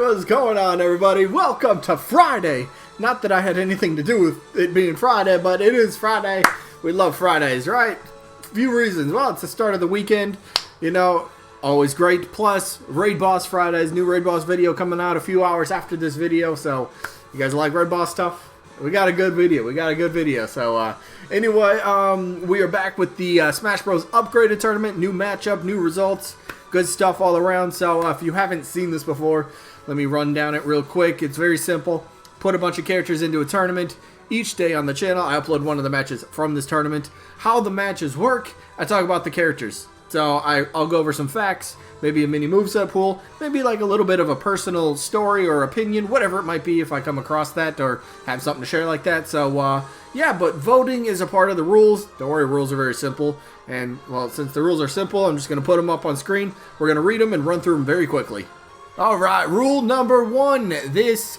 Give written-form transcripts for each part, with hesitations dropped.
What's going on, everybody? Welcome to Friday. Not that I had anything to do with it being Friday, but it is Friday. We love Fridays, right? A few reasons. Well, it's the start of the weekend. You know, always great. Plus, Raid Boss Fridays, new Raid Boss video coming out a few hours after this video. So, you guys like Raid Boss stuff? We got a good video. So, anyway, we are back with the Smash Bros. Upgraded tournament. New matchup, new results. Good stuff all around. So, if you haven't seen this before, let me run down it real quick. It's very simple. Put a bunch of characters into a tournament. Each day on the channel, I upload one of the matches from this tournament. How the matches work, I talk about the characters. So I'll go over some facts, maybe a mini moveset pool, maybe like a little bit of a personal story or opinion, whatever it might be if I come across that or have something to share like that. So, yeah, but voting is a part of the rules. Don't worry, rules are very simple. And, well, since the rules are simple, I'm just going to put them up on screen. We're going to read them and run through them very quickly. All right, rule number one. This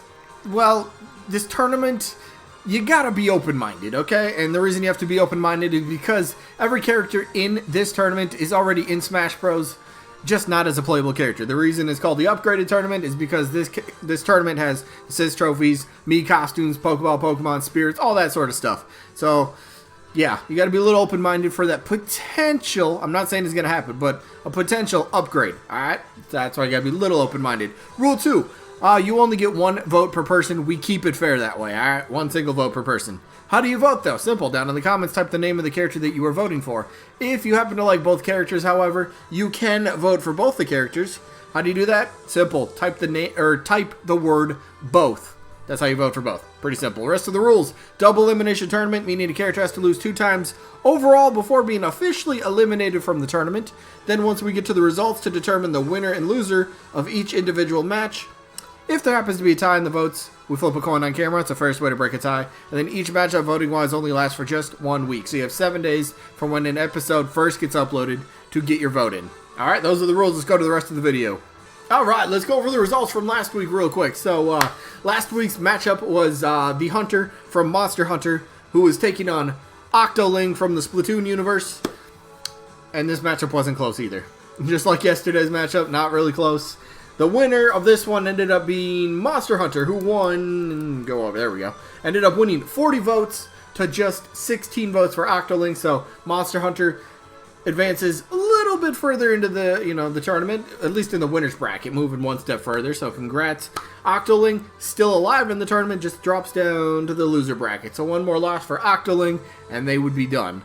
tournament, you gotta be open-minded, okay? And the reason you have to be open-minded is because every character in this tournament is already in Smash Bros, just not as a playable character. The reason it's called the Upgraded Tournament is because this tournament has assist trophies, Mii costumes, Pokemon spirits, all that sort of stuff. So, yeah, you gotta be a little open-minded for that potential, I'm not saying it's gonna happen, but a potential upgrade, alright? That's why you gotta be a little open-minded. Rule 2. You only get one vote per person. We keep it fair that way, alright? One single vote per person. How do you vote, though? Simple. Down in the comments, type the name of the character that you are voting for. If you happen to like both characters, however, you can vote for both the characters. How do you do that? Simple. Type the name or type the word both. That's how you vote for both. Pretty simple. The rest of the rules. Double elimination tournament, meaning a character has to lose 2 times overall before being officially eliminated from the tournament. Then once we get to the results to determine the winner and loser of each individual match, if there happens to be a tie in the votes, we flip a coin on camera. It's the first way to break a tie. And then each matchup voting-wise only lasts for just 1 week. So you have 7 days from when an episode first gets uploaded to get your vote in. Alright, those are the rules. Let's go to the rest of the video. Alright, let's go over the results from last week real quick. So, last week's matchup was the Hunter from Monster Hunter, who was taking on Octoling from the Splatoon universe. And this matchup wasn't close either. Just like yesterday's matchup, not really close. The winner of this one ended up being Monster Hunter, who won, there we go, ended up winning 40 votes to just 16 votes for Octoling, so Monster Hunter advances a little bit further into the, the tournament, at least in the winner's bracket, moving one step further, so congrats. Octoling, still alive in the tournament, just drops down to the loser bracket, so one more loss for Octoling, and they would be done.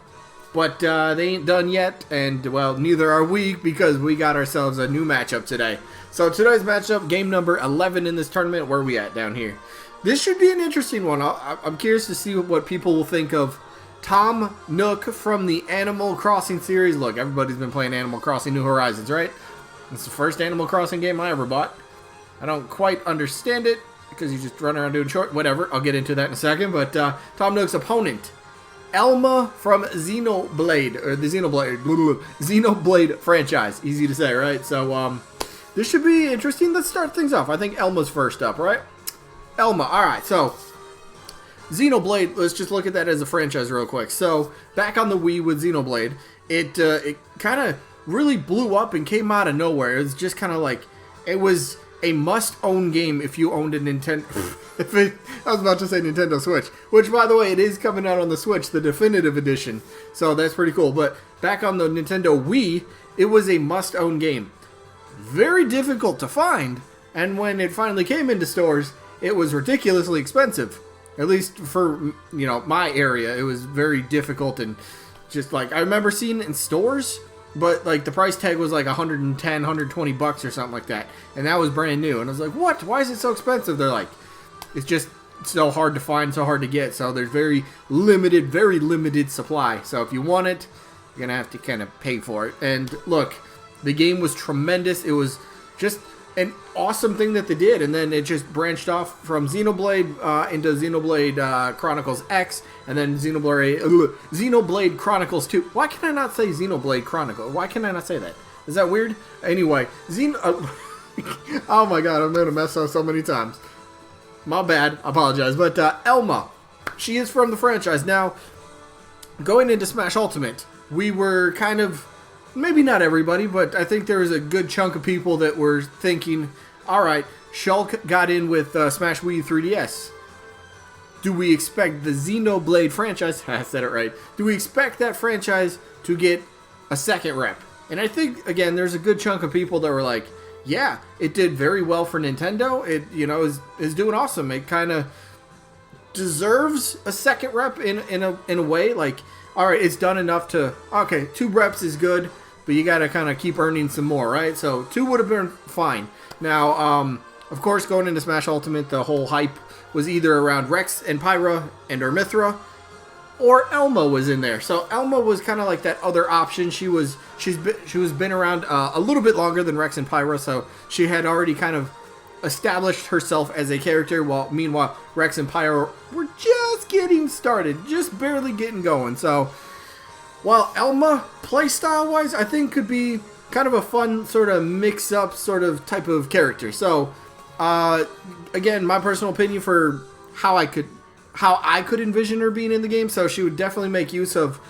But they ain't done yet, and, well, neither are we, because we got ourselves a new matchup today. So today's matchup, game number 11 in this tournament. Where are we at down here? This should be an interesting one. I'm curious to see what people will think of Tom Nook from the Animal Crossing series. Look, everybody's been playing Animal Crossing New Horizons, right? It's the first Animal Crossing game I ever bought. I don't quite understand it, because you just run around doing whatever. I'll get into that in a second. But Tom Nook's opponent, Elma from XenoBlade, or the XenoBlade franchise. Easy to say, right? So, this should be interesting. Let's start things off. I think Elma's first up, right? Elma. Alright, so XenoBlade, let's just look at that as a franchise real quick. So, back on the Wii with XenoBlade, it kind of really blew up and came out of nowhere. It was just kind of like, it was a must-own game if you owned a Nintendo... I was about to say Nintendo Switch, which, by the way, it is coming out on the Switch, the definitive edition. So, that's pretty cool. But back on the Nintendo Wii, it was a must-own game. Very difficult to find, and when it finally came into stores, it was ridiculously expensive. At least for, my area, it was very difficult, and just like, I remember seeing it in stores, but like the price tag was like 110, 120 bucks or something like that, and that was brand new, and I was like, what? Why is it so expensive? They're like, it's just so hard to find, so hard to get, so there's very limited supply, so if you want it, you're gonna have to kind of pay for it. And look, the game was tremendous. It was just an awesome thing that they did, and then it just branched off from XenoBlade into Xenoblade Chronicles X, and then Xenoblade Chronicles 2. Why can I not say Xenoblade Chronicles? Why can I not say that? Is that weird? Anyway, oh my god, I'm going to mess up so many times. My bad, I apologize. But Elma, she is from the franchise. Now, going into Smash Ultimate, we were kind of, maybe not everybody, but I think there was a good chunk of people that were thinking, Alright, Shulk got in with Smash Wii U 3DS. Do we expect the XenoBlade franchise, I said it right, do we expect that franchise to get a second rep? And I think, again, there's a good chunk of people that were like, yeah, it did very well for Nintendo. It, you know, is doing awesome. It kind of deserves a second rep in a way. Like, all right, it's done enough to, okay, 2 reps is good, but you got to kind of keep earning some more, right? So 2 would have been fine. Now, of course, going into Smash Ultimate, the whole hype was either around Rex and Pyra and Mithra, or Elma was in there. So Elma was kind of like that other option. She's been around a little bit longer than Rex and Pyra, so she had already kind of established herself as a character. While meanwhile, Rex and Pyra were just getting started, just barely getting going. So while Elma, playstyle wise, I think could be kind of a fun sort of mix up sort of type of character. So again, my personal opinion for how I could envision her being in the game. So she would definitely make use of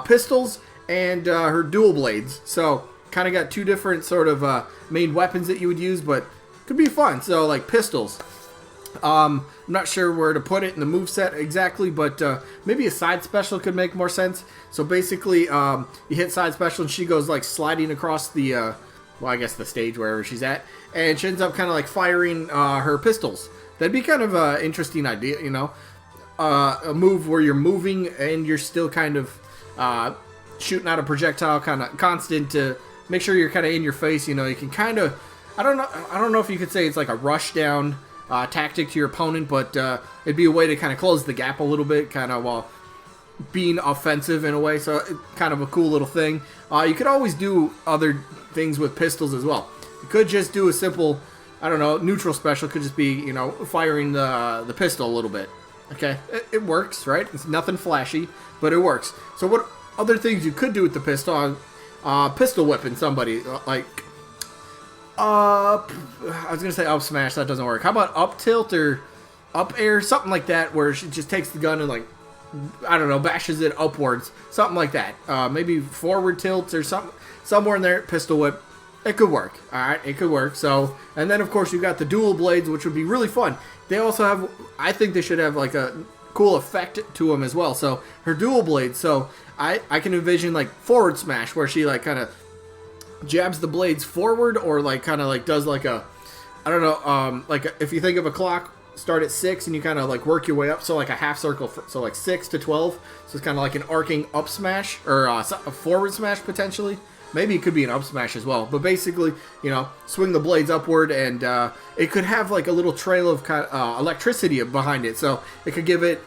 pistols and her dual blades. So kind of got 2 different sort of main weapons that you would use, but could be fun. So like pistols. I'm not sure where to put it in the moveset exactly, but maybe a side special could make more sense. So basically, you hit side special and she goes like sliding across the, well, I guess the stage wherever she's at, and she ends up kind of like firing her pistols. That'd be kind of an interesting idea, you know, a move where you're moving and you're still kind of shooting out a projectile, kind of constant to make sure you're kind of in your face. You know, you can kind of, I don't know if you could say it's like a rush down tactic to your opponent, but it'd be a way to kind of close the gap a little bit, kind of while being offensive in a way. So kind of a cool little thing. You could always do other things with pistols as well. You could just do a simple, I don't know, neutral special. Could just be, you know, firing the pistol a little bit. Okay, it works, right? It's nothing flashy, but it works. So what other things you could do with the pistol? Pistol whipping somebody, like, I was gonna say up smash, that doesn't work. How about up tilt or up air, something like that, where she just takes the gun and, like, I don't know, bashes it upwards, something like that. Maybe forward tilt or something, somewhere in there. Pistol whip, it could work. All right, it could work. So, and then of course you got the dual blades, which would be really fun. They also have, I think they should have like a cool effect to them as well. So her dual blades. So I can envision like forward smash, where she like kind of jabs the blades forward, or like kind of like does like a, I don't know, like if you think of a clock, start at 6 and you kind of like work your way up, so like a half circle, so like 6 to 12. So it's kind of like an arcing up smash, or a forward smash potentially. Maybe it could be an up smash as well, but basically, you know, swing the blades upward, and it could have like a little trail of kind of, electricity behind it, so it could give it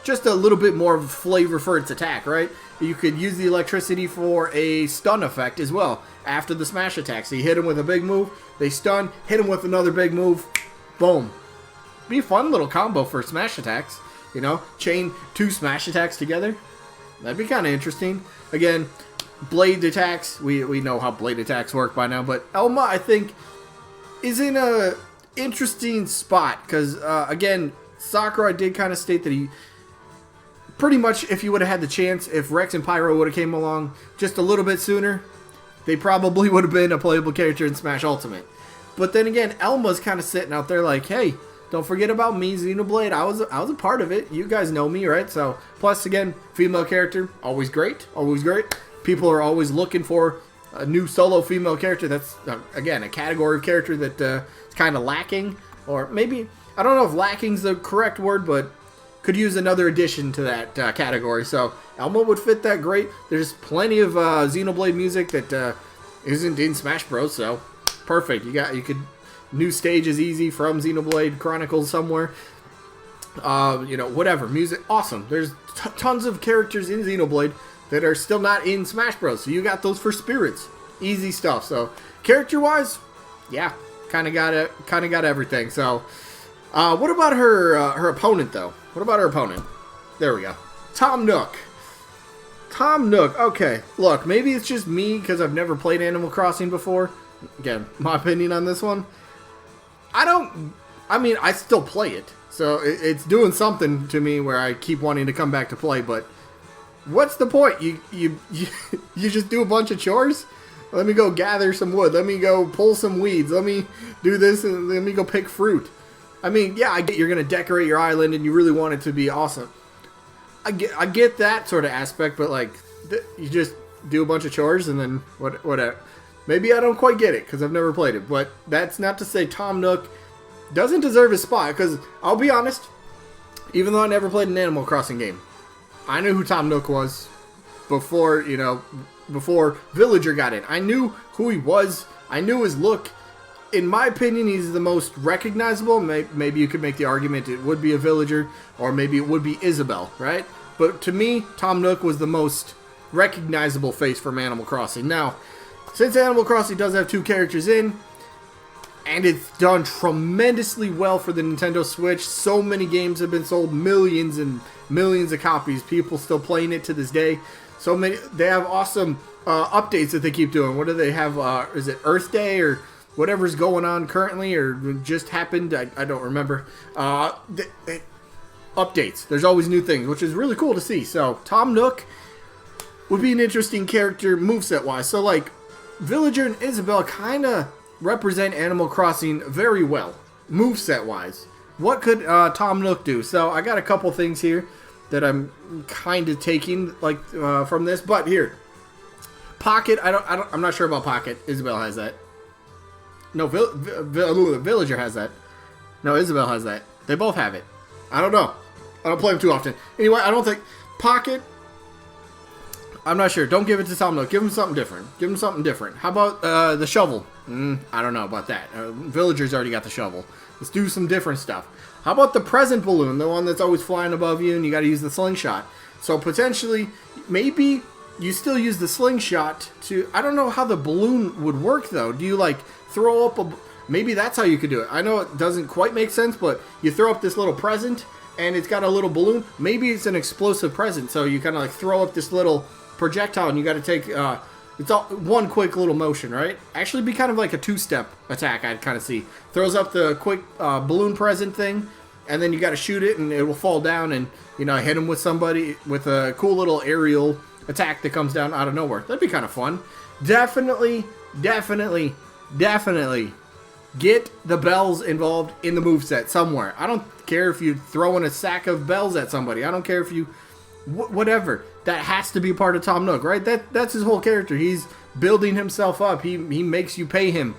just a little bit more flavor for its attack, right? You could use the electricity for a stun effect as well after the smash attack. So you hit them with a big move, they stun, hit them with another big move, boom. Be a fun little combo for smash attacks, you know, chain 2 smash attacks together. That'd be kind of interesting. Again, blade attacks, we know how blade attacks work by now, but Elma, I think, is in a interesting spot, because again, Sakurai did kind of state that he pretty much, if you would have had the chance, if Rex and Pyro would have came along just a little bit sooner, they probably would have been a playable character in Smash Ultimate. But then again, Elma's kind of sitting out there like, hey, don't forget about me, XenoBlade. I was a part of it. You guys know me, right? So, plus again, female character, always great, always great. People are always looking for a new solo female character. That's, again, a category of character that is kind of lacking. Or maybe, I don't know if lacking's the correct word, but could use another addition to that category. So, Elma would fit that great. There's plenty of XenoBlade music that isn't in Smash Bros. So, perfect. You could, new stage is easy from XenoBlade Chronicles somewhere. You know, whatever. Music, awesome. There's tons of characters in XenoBlade that are still not in Smash Bros. So you got those for spirits. Easy stuff. So character-wise, yeah, kind of got everything. So what about her opponent though? What about her opponent? There we go. Tom Nook. Tom Nook. Okay, look, maybe it's just me because I've never played Animal Crossing before. Again, my opinion on this one. I mean, I still play it, so it's doing something to me where I keep wanting to come back to play, but what's the point? You just do a bunch of chores? Let me go gather some wood. Let me go pull some weeds. Let me do this and let me go pick fruit. I mean, yeah, I get you're going to decorate your island and you really want it to be awesome. I get that sort of aspect, but like, you just do a bunch of chores and then whatever. Maybe I don't quite get it because I've never played it, but that's not to say Tom Nook doesn't deserve his spot, because I'll be honest, even though I never played an Animal Crossing game, I knew who Tom Nook was before, you know, before Villager got in. I knew who he was. I knew his look. In my opinion, he's the most recognizable. Maybe you could make the argument it would be a Villager, or maybe it would be Isabelle, right? But to me, Tom Nook was the most recognizable face from Animal Crossing. Now, since Animal Crossing does have 2 characters in, and it's done tremendously well for the Nintendo Switch, so many games have been sold, millions and millions of copies, people still playing it to this day. So many, they have awesome updates that they keep doing. What do they have? Is it Earth Day or whatever's going on currently or just happened? I don't remember. Updates. There's always new things, which is really cool to see. So Tom Nook would be an interesting character moveset wise. So like Villager and Isabelle kind of represent Animal Crossing very well, moveset wise. What could Tom Nook do? So I got a couple things here that I'm kind of taking like from this, but here, Pocket. I'm not sure about Pocket. Isabelle has that. No, Villager has that. No, Isabelle has that. They both have it. I don't know. I don't play them too often. Anyway, I don't think Pocket. I'm not sure. Don't give it to Tom Nook. Give him something different. Give him something different. How about the shovel? I don't know about that. Villager's already got the shovel. Let's do some different stuff. How about the present balloon? The one that's always flying above you and you got to use the slingshot. So potentially, maybe you still use the slingshot to... I don't know how the balloon would work though. Do you like throw up a... Maybe that's how you could do it. I know it doesn't quite make sense, but you throw up this little present and it's got a little balloon. Maybe it's an explosive present. So you kind of like throw up this little projectile and you got to take it's all one quick little motion, right? Actually be kind of like a 2-step attack. I'd kind of see throws up the quick balloon present thing and then you got to shoot it and it will fall down and, you know, hit him with somebody with a cool little aerial attack that comes down out of nowhere. That'd be kind of fun. Definitely get the bells involved in the moveset somewhere. I don't care if you throw in a sack of bells at somebody. I don't care if you whatever. That has to be part of Tom Nook, right? That's his whole character. He's building himself up. He makes you pay him.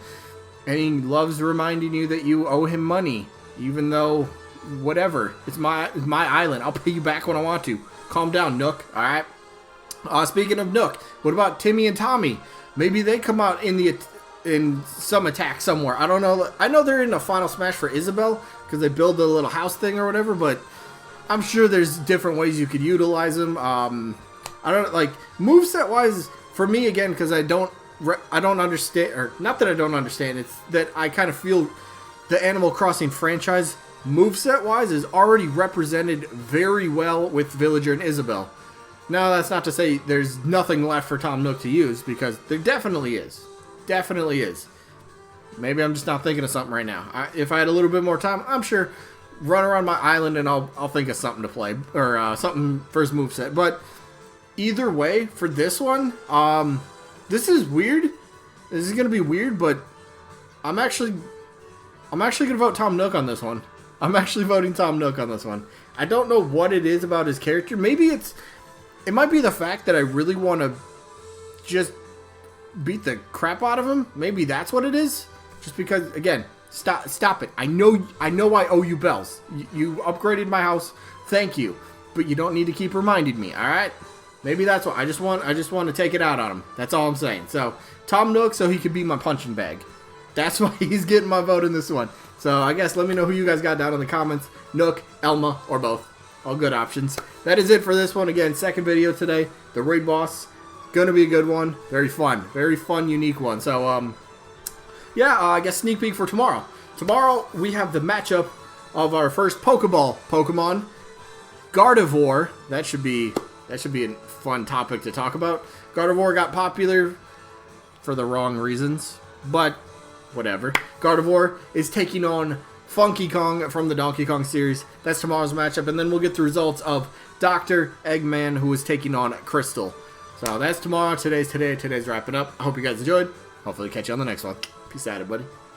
And he loves reminding you that you owe him money. Even though, whatever. It's my island. I'll pay you back when I want to. Calm down, Nook. Alright? Speaking of Nook, what about Timmy and Tommy? Maybe they come out in some attack somewhere. I don't know. I know they're in a Final Smash for Isabelle. Because they build the little house thing or whatever. But I'm sure there's different ways you could utilize them. I don't like moveset wise for me again because I don't understand, or not that I don't understand. It's that I kind of feel the Animal Crossing franchise moveset wise is already represented very well with Villager and Isabelle. Now that's not to say there's nothing left for Tom Nook to use because there definitely is. Definitely is. Maybe I'm just not thinking of something right now. If I had a little bit more time, I'm sure. Run around my island and I'll think of something to play or something for his moveset. But either way, for this one, this is weird. This is gonna be weird, but I'm actually gonna vote Tom Nook on this one. I'm actually voting Tom Nook on this one. I don't know what it is about his character. Maybe it might be the fact that I really want to just beat the crap out of him. Maybe that's what it is. Just because, again. Stop it. I know I owe you bells. You upgraded my house. Thank you. But you don't need to keep reminding me, alright? Maybe that's what I just want to take it out on him. That's all I'm saying. So, Tom Nook so he could be my punching bag. That's why he's getting my vote in this one. So, I guess let me know who you guys got down in the comments. Nook, Elma, or both. All good options. That is it for this one. Again, second video today. The raid boss. Gonna be a good one. Very fun. Very fun, unique one. So, yeah, I guess sneak peek for tomorrow. Tomorrow, we have the matchup of our first Pokeball Pokemon, Gardevoir. That should be a fun topic to talk about. Gardevoir got popular for the wrong reasons, but whatever. Gardevoir is taking on Funky Kong from the Donkey Kong series. That's tomorrow's matchup, and then we'll get the results of Dr. Eggman, who is taking on Crystal. So that's tomorrow. Today's today. Today's wrapping up. I hope you guys enjoyed. Hopefully catch you on the next one. Peace out, everybody.